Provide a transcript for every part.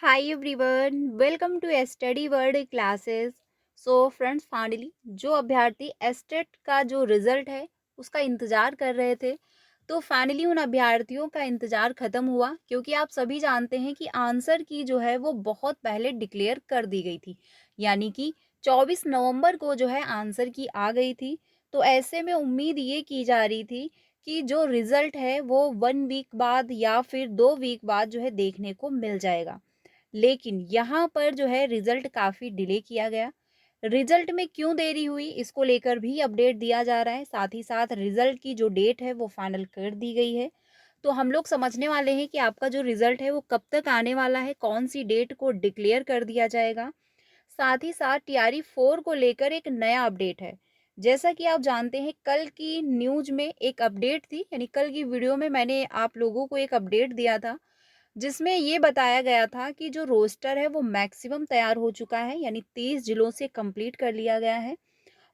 Hi everyone, welcome to study world classes. So friends, finally जो अभ्यर्थी estate का जो रिजल्ट है उसका इंतज़ार कर रहे थे, तो फाइनली उन अभ्यर्थियों का इंतज़ार ख़त्म हुआ, क्योंकि आप सभी जानते हैं कि आंसर की जो है वो बहुत पहले डिक्लेयर कर दी गई थी। यानी कि 24 नवंबर को जो है आंसर की आ गई थी। तो ऐसे में उम्मीद ये की जा रही थी कि जो रिज़ल्ट है वो 1 वीक बाद या फिर 2 वीक बाद जो है देखने को मिल जाएगा। लेकिन यहाँ पर जो है रिजल्ट काफ़ी डिले किया गया। रिजल्ट में क्यों देरी हुई इसको लेकर भी अपडेट दिया जा रहा है। साथ ही साथ रिजल्ट की जो डेट है वो फाइनल कर दी गई है। तो हम लोग समझने वाले हैं कि आपका जो रिजल्ट है वो कब तक आने वाला है, कौन-सी डेट को डिक्लेयर कर दिया जाएगा। साथ ही साथ टीआरई 4 को लेकर एक नया अपडेट है। जैसा कि आप जानते हैं कल की न्यूज़ में एक अपडेट थी, यानी कल की वीडियो में मैंने आप लोगों को एक अपडेट दिया था जिसमें ये बताया गया था कि जो रोस्टर है वो मैक्सिमम तैयार हो चुका है, यानी 30 जिलों से कंप्लीट कर लिया गया है।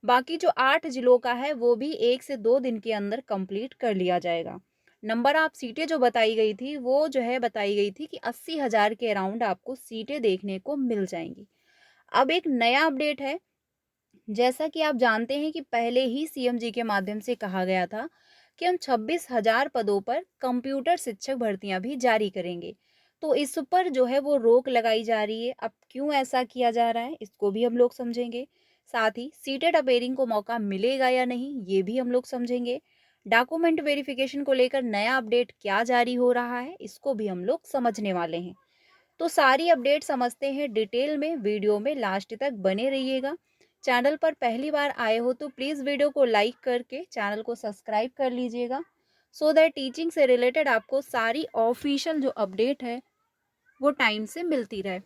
बाकी जो 8 जिलों का है वो भी 1 से 2 दिन के अंदर कंप्लीट कर लिया जाएगा। नंबर ऑफ सीटें जो बताई गई थी वो जो है बताई गई थी कि 80,000 के अराउंड आपको सीटें देखने को मिल जाएंगी। अब एक नया अपडेट है। जैसा कि आप जानते हैं कि पहले ही सीएम जी के माध्यम से कहा गया था कि हम 26,000 पदों पर कंप्यूटर शिक्षक भर्तियां भी जारी करेंगे। तो इस पर जो है वो रोक लगाई जा रही है। अब क्यों ऐसा किया जा रहा है इसको भी हम लोग समझेंगे। साथ ही सीटेड अपेयरिंग को मौका मिलेगा या नहीं ये भी हम लोग समझेंगे। डॉक्यूमेंट वेरिफिकेशन को लेकर नया अपडेट क्या जारी हो रहा है इसको भी हम लोग समझने वाले हैं। तो सारी अपडेट समझते हैं डिटेल में, वीडियो में लास्ट तक बने रहिएगा। चैनल पर पहली बार आए हो तो प्लीज़ वीडियो को लाइक करके चैनल को सब्सक्राइब कर लीजिएगा, सो दैट टीचिंग से रिलेटेड आपको सारी ऑफिशियल जो अपडेट है वो टाइम से मिलती रहे।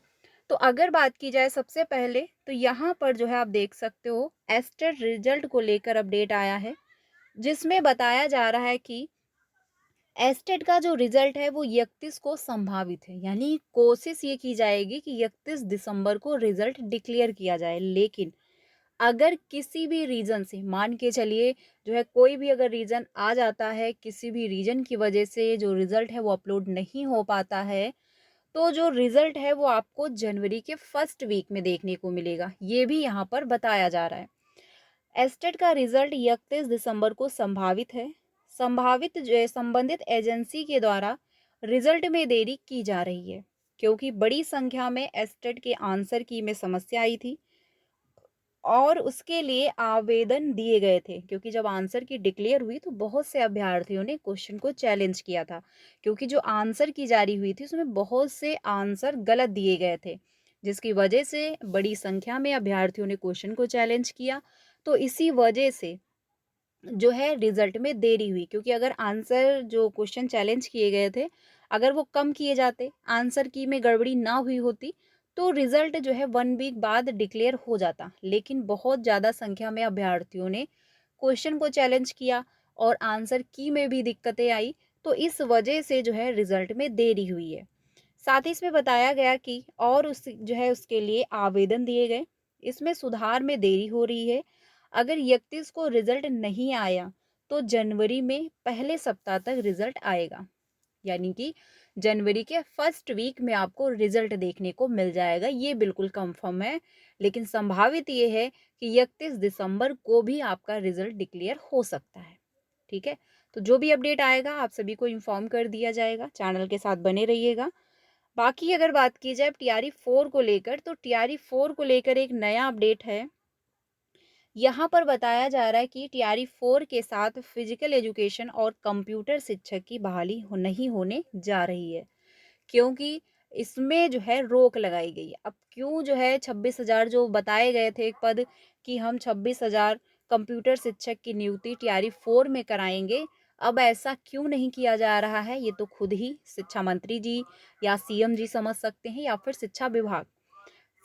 तो अगर बात की जाए सबसे पहले, तो यहाँ पर जो है आप देख सकते हो एस्टेट रिजल्ट को लेकर अपडेट आया है, जिसमें बताया जा रहा है कि एस्टेट का जो रिजल्ट है वो 31 को संभावित है। यानी कोशिश ये की जाएगी कि 31 दिसंबर को रिजल्ट डिक्लेयर किया जाए। लेकिन अगर किसी भी रीजन से मान के चलिए, जो है कोई भी अगर रीजन आ जाता है, किसी भी रीजन की वजह से जो रिजल्ट है वो अपलोड नहीं हो पाता है, तो जो रिजल्ट है वो आपको जनवरी के फर्स्ट वीक में देखने को मिलेगा। ये भी यहाँ पर बताया जा रहा है। एस्टेट का रिजल्ट 31 दिसंबर को संभावित है। संभावित जो है संबंधित एजेंसी के द्वारा रिजल्ट में देरी की जा रही है, क्योंकि बड़ी संख्या में एस्टेट के आंसर की में समस्या आई थी और उसके लिए आवेदन दिए गए थे। क्योंकि जब आंसर की डिक्लेयर हुई तो बहुत से अभ्यर्थियों ने क्वेश्चन को चैलेंज किया था, क्योंकि जो आंसर की जारी हुई थी उसमें बहुत से आंसर गलत दिए गए थे, जिसकी वजह से बड़ी संख्या में अभ्यर्थियों ने क्वेश्चन को चैलेंज किया। तो इसी वजह से जो है रिजल्ट में देरी हुई, क्योंकि अगर आंसर जो क्वेश्चन चैलेंज किए गए थे अगर वो कम किए जाते, आंसर की में गड़बड़ी ना हुई होती, तो रिजल्ट जो है 1 वीक बाद डिक्लेयर हो जाता। लेकिन बहुत ज़्यादा संख्या में अभ्यर्थियों ने क्वेश्चन को चैलेंज किया और आंसर की में भी दिक्कतें आई, तो इस वजह से जो है रिजल्ट में देरी हुई है। साथ ही इसमें बताया गया कि और उस जो है उसके लिए आवेदन दिए गए। इसमें सुधार में देरी हो रही है। अगर 31 को रिजल्ट नहीं आया तो जनवरी में पहले सप्ताह तक रिजल्ट आएगा। यानी कि जनवरी के फर्स्ट वीक में आपको रिजल्ट देखने को मिल जाएगा, ये बिल्कुल कंफर्म है। लेकिन संभावित ये है कि 31 दिसंबर को भी आपका रिजल्ट डिक्लेयर हो सकता है। ठीक है, तो जो भी अपडेट आएगा आप सभी को इन्फॉर्म कर दिया जाएगा। चैनल के साथ बने रहिएगा। बाकी अगर बात की जाए टीआरई 4 को लेकर, तो टीआरई 4 को लेकर एक नया अपडेट है। यहाँ पर बताया जा रहा है कि टीआरई 4 के साथ फिजिकल एजुकेशन और कंप्यूटर शिक्षक की बहाली नहीं होने जा रही है, क्योंकि इसमें जो है रोक लगाई गई है। अब क्यों जो है 26,000 जो बताए गए थे एक पद कि हम 26,000 कंप्यूटर शिक्षक की नियुक्ति टीआरई 4 में कराएंगे, अब ऐसा क्यों नहीं किया जा रहा है ये तो खुद ही शिक्षा मंत्री जी या सीएम जी समझ सकते हैं, या फिर शिक्षा विभाग।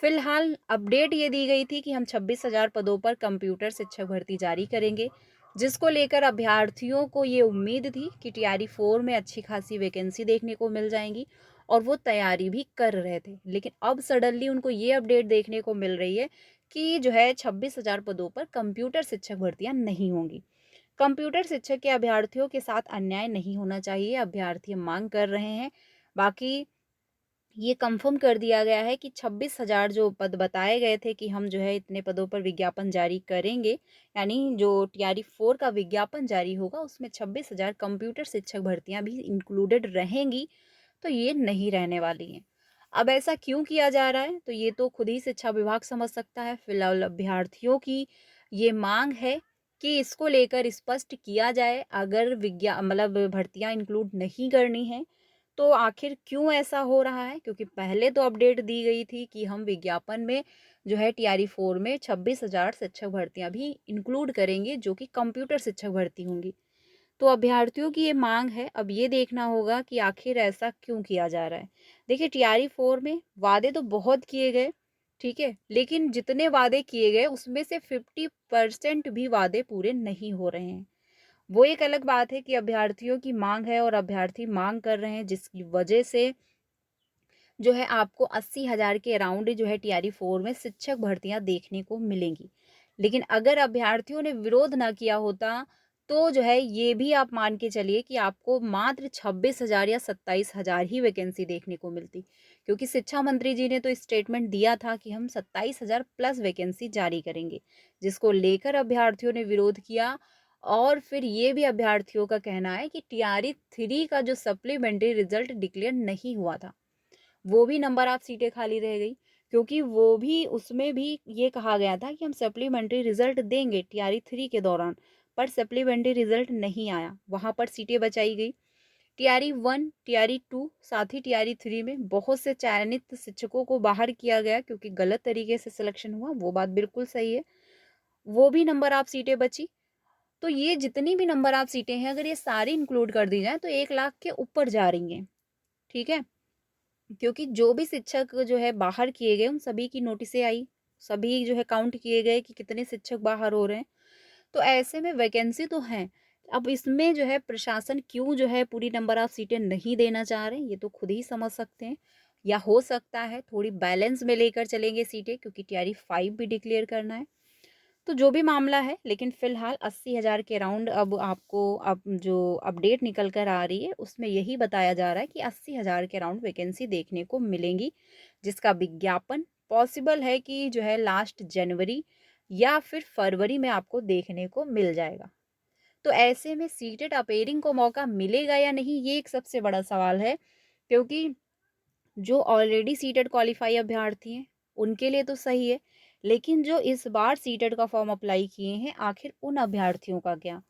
फिलहाल अपडेट ये दी गई थी कि हम 26,000 पदों पर कंप्यूटर शिक्षक भर्ती जारी करेंगे, जिसको लेकर अभ्यर्थियों को ये उम्मीद थी कि टीआरई 4 में अच्छी खासी वैकेंसी देखने को मिल जाएंगी और वो तैयारी भी कर रहे थे। लेकिन अब सडनली उनको ये अपडेट देखने को मिल रही है कि जो है 26,000 पदों पर कंप्यूटर शिक्षक भर्तियां नहीं होंगी। कंप्यूटर शिक्षक के अभ्यर्थियों के साथ अन्याय नहीं होना चाहिए, अभ्यर्थी मांग कर रहे हैं। बाकी ये कंफर्म कर दिया गया है कि 26,000 जो पद बताए गए थे कि हम जो है इतने पदों पर विज्ञापन जारी करेंगे, यानी जो टीआरई 4 का विज्ञापन जारी होगा उसमें 26,000 कंप्यूटर शिक्षक भर्तियां भी इंक्लूडेड रहेंगी, तो ये नहीं रहने वाली हैं। अब ऐसा क्यों किया जा रहा है, तो ये तो खुद ही शिक्षा विभाग समझ सकता है। फिलहाल अभ्यर्थियों की ये मांग है कि इसको लेकर स्पष्ट किया जाए, अगर मतलब भर्तियां इंक्लूड नहीं करनी है तो आखिर क्यों ऐसा हो रहा है? क्योंकि पहले तो अपडेट दी गई थी कि हम विज्ञापन में जो है टीआरई 4 में 26,000 शिक्षक भर्तियां भी इंक्लूड करेंगे, जो कि कंप्यूटर शिक्षक भर्ती होंगी। तो अभ्यर्थियों की ये मांग है, अब ये देखना होगा कि आखिर ऐसा क्यों किया जा रहा है। देखिए, टीआरई 4 में वादे तो बहुत किए गए, ठीक है, लेकिन जितने वादे किए गए उसमें से 50% भी वादे पूरे नहीं हो रहे हैं। वो एक अलग बात है कि अभ्यर्थियों की मांग है और अभ्यर्थी मांग कर रहे हैं, जिसकी वजह से जो है आपको 80,000 के अराउंड जो है टीआरई 4 में शिक्षक भर्तियां देखने को मिलेंगी। लेकिन अगर अभ्यर्थियों ने विरोध ना किया होता तो जो है ये भी आप मान के चलिए कि आपको मात्र 26,000 या 27,000 ही वैकेंसी देखने को मिलती, क्योंकि शिक्षा मंत्री जी ने तो स्टेटमेंट दिया था कि हम 27,000 प्लस वैकेंसी जारी करेंगे, जिसको लेकर अभ्यर्थियों ने विरोध किया। और फिर ये भी अभ्यर्थियों का कहना है कि टीआरई 3 का जो सप्लीमेंट्री रिजल्ट डिक्लेयर नहीं हुआ था, वो भी नंबर ऑफ सीटें खाली रह गई, क्योंकि वो भी उसमें भी ये कहा गया था कि हम सप्लीमेंट्री रिजल्ट देंगे टीआरई 3 के दौरान, पर सप्लीमेंट्री रिजल्ट नहीं आया, वहां पर सीटें बचाई गई। टीआरई 1, टीआरई 2, साथ ही टीआरई 3 में बहुत से चयनित शिक्षकों को बाहर किया गया क्योंकि गलत तरीके से सिलेक्शन हुआ, वो बात बिल्कुल सही है। वो भी नंबर ऑफ सीटें बची। तो ये जितनी भी नंबर ऑफ सीटें हैं, अगर ये सारी इंक्लूड कर दी जाए तो 1 लाख के ऊपर जा रही हैं, ठीक है। क्योंकि जो भी शिक्षक जो है बाहर किए गए उन सभी की नोटिसें आई, सभी जो है काउंट किए गए कि कितने शिक्षक बाहर हो रहे हैं। तो ऐसे में वैकेंसी तो है। अब इसमें जो है प्रशासन क्यों जो है पूरी नंबर ऑफ सीटें नहीं देना चाह रहे हैं, ये तो खुद ही समझ सकते हैं। या हो सकता है थोड़ी बैलेंस में लेकर चलेंगे सीटें, क्योंकि टीआरई 5 भी डिक्लेयर करना है। तो जो भी मामला है, लेकिन फ़िलहाल 80,000 के अराउंड अब आपको अब जो अपडेट निकल कर आ रही है, उसमें यही बताया जा रहा है कि 80,000 के अराउंड वैकेंसी देखने को मिलेंगी, जिसका विज्ञापन पॉसिबल है कि जो है लास्ट जनवरी या फिर फरवरी में आपको देखने को मिल जाएगा। तो ऐसे में सीटेड अपेयरिंग को मौका मिलेगा या नहीं, ये एक सबसे बड़ा सवाल है, क्योंकि जो ऑलरेडी सीटेड क्वालिफाई अभ्यर्थी हैं, उनके लिए तो सही है, लेकिन जो इस बार सीटेड का फॉर्म अप्लाई किए हैं, आखिर उन अभ्यर्थियों का क्या?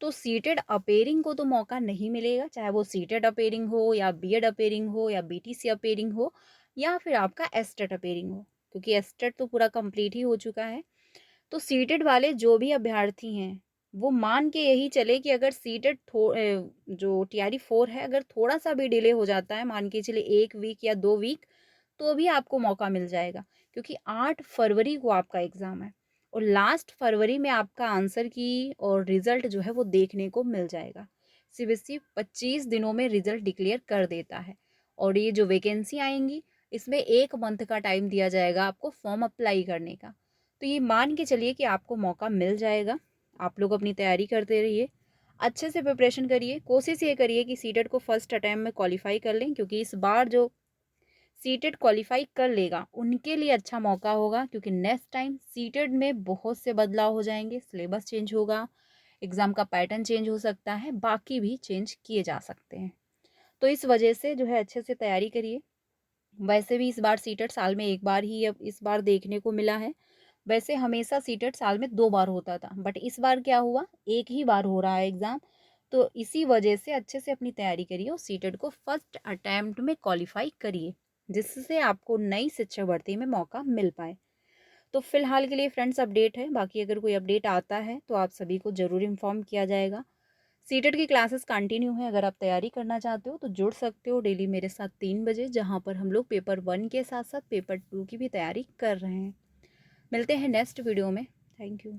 तो सीटेड अपेयरिंग को तो मौका नहीं मिलेगा, चाहे वो सीटेड अपेयरिंग हो या बीएड अपेयरिंग हो या बीटीसी अपेयरिंग हो या फिर आपका एस्टेट अपेयरिंग हो, क्योंकि एस्टेट तो पूरा कंप्लीट ही हो चुका है। तो सीटेड वाले जो भी अभ्यर्थी हैं, वो मान के यही चले कि अगर सीटेड जो टीआरई 4 है, अगर थोड़ा-सा भी डिले हो जाता है, मान के चलिए 1 वीक या 2 वीक, तो भी आपको मौका मिल जाएगा, क्योंकि 8 फरवरी को आपका एग्ज़ाम है और लास्ट फरवरी में आपका आंसर की और रिज़ल्ट जो है वो देखने को मिल जाएगा। सीबीएसई 25 दिनों में रिज़ल्ट डिक्लेयर कर देता है और ये जो वैकेंसी आएँगी, इसमें 1 मंथ का टाइम दिया जाएगा आपको फॉर्म अप्लाई करने का। तो ये मान के चलिए कि आपको मौका मिल जाएगा। आप लोग अपनी तैयारी करते रहिए, अच्छे से प्रिपरेशन करिए, कोशिश ये करिए कि सीटेट को फर्स्ट अटेम्प्ट में क्वालिफाई कर लें, क्योंकि इस बार जो सीटेट क्वालिफाई कर लेगा उनके लिए अच्छा मौका होगा, क्योंकि नेक्स्ट टाइम सीटेट में बहुत से बदलाव हो जाएंगे, सिलेबस चेंज होगा, एग्ज़ाम का पैटर्न चेंज हो सकता है, बाकी भी चेंज किए जा सकते हैं। तो इस वजह से जो है अच्छे से तैयारी करिए। वैसे भी इस बार सीटेट साल में 1 बार ही अब इस बार देखने को मिला है। वैसे हमेशा सीटेट साल में 2 बार होता था, बट इस बार क्या हुआ, 1 ही बार हो रहा है एग्ज़ाम। तो इसी वजह से अच्छे से अपनी तैयारी करिए और सीटेट को फर्स्ट अटेम्प्ट में क्वालिफ़ाई करिए, जिससे आपको नई शिक्षक भर्ती में मौका मिल पाए। तो फिलहाल के लिए फ्रेंड्स अपडेट है, बाकी अगर कोई अपडेट आता है तो आप सभी को ज़रूर इन्फॉर्म किया जाएगा। सीटेट की क्लासेस कंटिन्यू है, अगर आप तैयारी करना चाहते हो तो जुड़ सकते हो डेली मेरे साथ 3 बजे, जहाँ पर हम लोग पेपर 1 के साथ साथ पेपर 2 की भी तैयारी कर रहे हैं। मिलते हैं नेक्स्ट वीडियो में। Thank you.